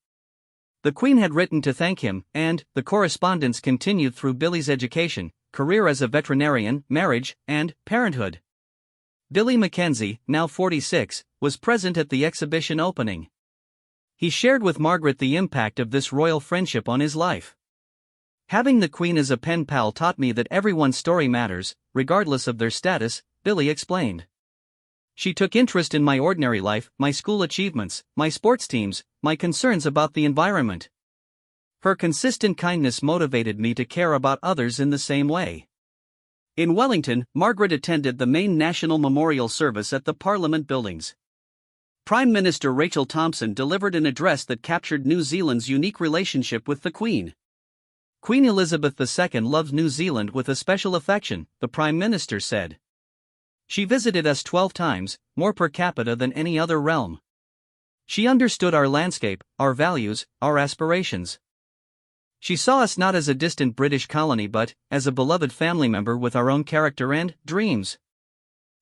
The Queen had written to thank him, and the correspondence continued through Billy's education, career as a veterinarian, marriage, and parenthood. Billy Mackenzie, now 46, was present at the exhibition opening. He shared with Margaret the impact of this royal friendship on his life. "Having the Queen as a pen pal taught me that everyone's story matters, regardless of their status," Billy explained. "She took interest in my ordinary life, my school achievements, my sports teams, my concerns about the environment. Her consistent kindness motivated me to care about others in the same way." In Wellington, Margaret attended the main national memorial service at the Parliament buildings. Prime Minister Rachel Thompson delivered an address that captured New Zealand's unique relationship with the Queen. "Queen Elizabeth II loves New Zealand with a special affection," the Prime Minister said. "She visited us 12 times, more per capita than any other realm. She understood our landscape, our values, our aspirations. She saw us not as a distant British colony but as a beloved family member with our own character and dreams."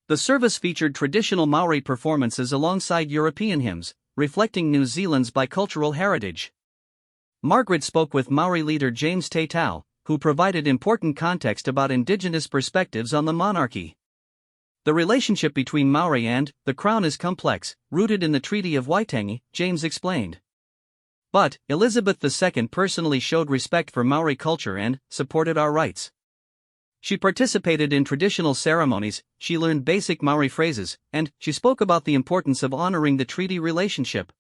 The service featured traditional Maori performances alongside European hymns, reflecting New Zealand's bicultural heritage. Margaret spoke with Maori leader James Tao, who provided important context about Indigenous perspectives on the monarchy. "The relationship between Maori and the Crown is complex, rooted in the Treaty of Waitangi," James explained. "But Elizabeth II personally showed respect for Maori culture and supported our rights. She participated in traditional ceremonies, she learned basic Maori phrases, and she spoke about the importance of honoring the treaty relationship."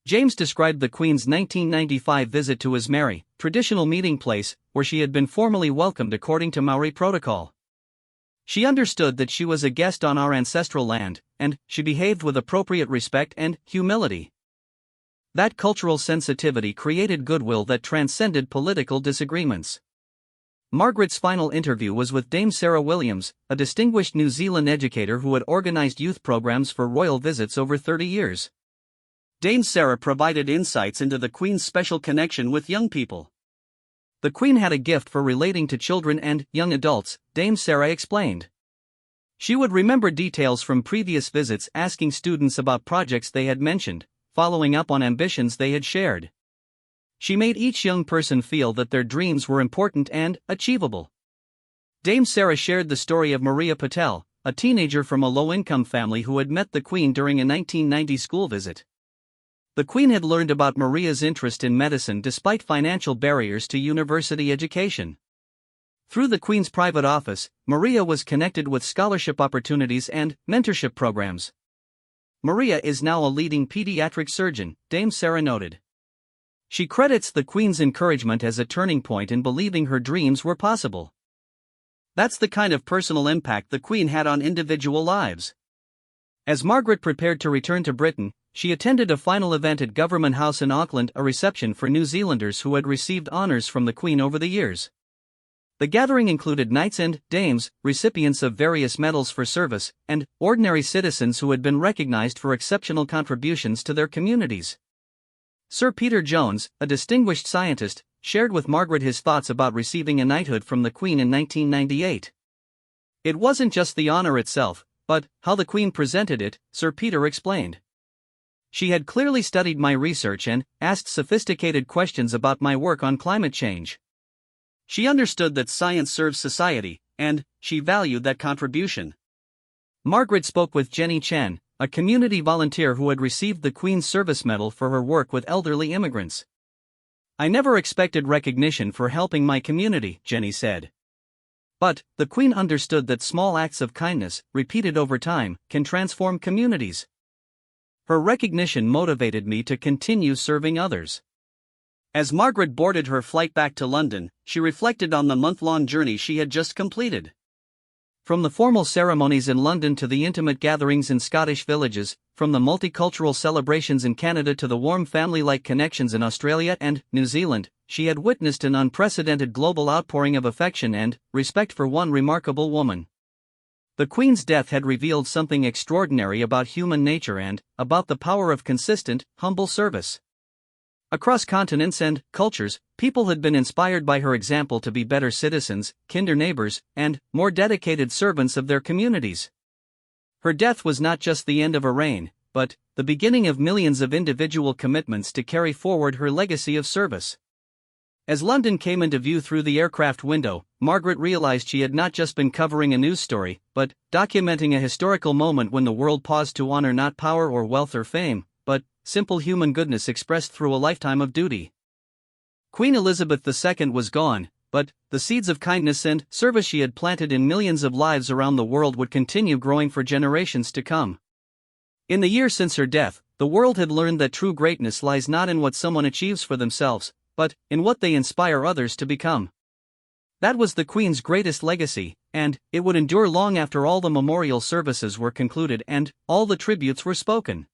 James described the Queen's 1995 visit to Ismari, traditional meeting place, where she had been formally welcomed according to Maori protocol. "She understood that she was a guest on our ancestral land, and she behaved with appropriate respect and humility. That cultural sensitivity created goodwill that transcended political disagreements." Margaret's final interview was with Dame Sarah Williams, a distinguished New Zealand educator who had organized youth programs for royal visits over 30 years. Dame Sarah provided insights into the Queen's special connection with young people. "The Queen had a gift for relating to children and young adults," Dame Sarah explained. "She would remember details from previous visits, asking students about projects they had mentioned, following up on ambitions they had shared. She made each young person feel that their dreams were important and achievable." Dame Sarah shared the story of Maria Patel, a teenager from a low-income family who had met the Queen during a 1990 school visit. The Queen had learned about Maria's interest in medicine despite financial barriers to university education. Through the Queen's private office, Maria was connected with scholarship opportunities and mentorship programs. "Maria is now a leading pediatric surgeon," Dame Sarah noted. She credits the Queen's encouragement as a turning point in believing her dreams were possible. "That's the kind of personal impact the Queen had on individual lives." As Margaret prepared to return to Britain, she attended a final event at Government House in Auckland, a reception for New Zealanders who had received honours from the Queen over the years. The gathering included knights and dames, recipients of various medals for service, and ordinary citizens who had been recognised for exceptional contributions to their communities. Sir Peter Jones, a distinguished scientist, shared with Margaret his thoughts about receiving a knighthood from the Queen in 1998. "It wasn't just the honour itself, but how the Queen presented it," Sir Peter explained. "She had clearly studied my research and asked sophisticated questions about my work on climate change. She understood that science serves society, and she valued that contribution." Margaret spoke with Jenny Chen, a community volunteer who had received the Queen's Service Medal for her work with elderly immigrants. "I never expected recognition for helping my community," Jenny said. "But the Queen understood that small acts of kindness, repeated over time, can transform communities. Her recognition motivated me to continue serving others." As Margaret boarded her flight back to London, she reflected on the month-long journey she had just completed. From the formal ceremonies in London to the intimate gatherings in Scottish villages, from the multicultural celebrations in Canada to the warm family-like connections in Australia and New Zealand, she had witnessed an unprecedented global outpouring of affection and respect for one remarkable woman. The Queen's death had revealed something extraordinary about human nature and about the power of consistent, humble service. Across continents and cultures, People had been inspired by her example to be better citizens, kinder neighbors, and more dedicated servants of their communities. Her death was not just the end of a reign, but the beginning of millions of individual commitments to carry forward her legacy of service. As London came into view through the aircraft window, Margaret realized she had not just been covering a news story, but documenting a historical moment when the world paused to honor not power or wealth or fame, but simple human goodness expressed through a lifetime of duty. Queen Elizabeth II was gone, but the seeds of kindness and service she had planted in millions of lives around the world would continue growing for generations to come. In the years since her death, the world had learned that true greatness lies not in what someone achieves for themselves, but in what they inspire others to become. That was the Queen's greatest legacy, and it would endure long after all the memorial services were concluded and all the tributes were spoken.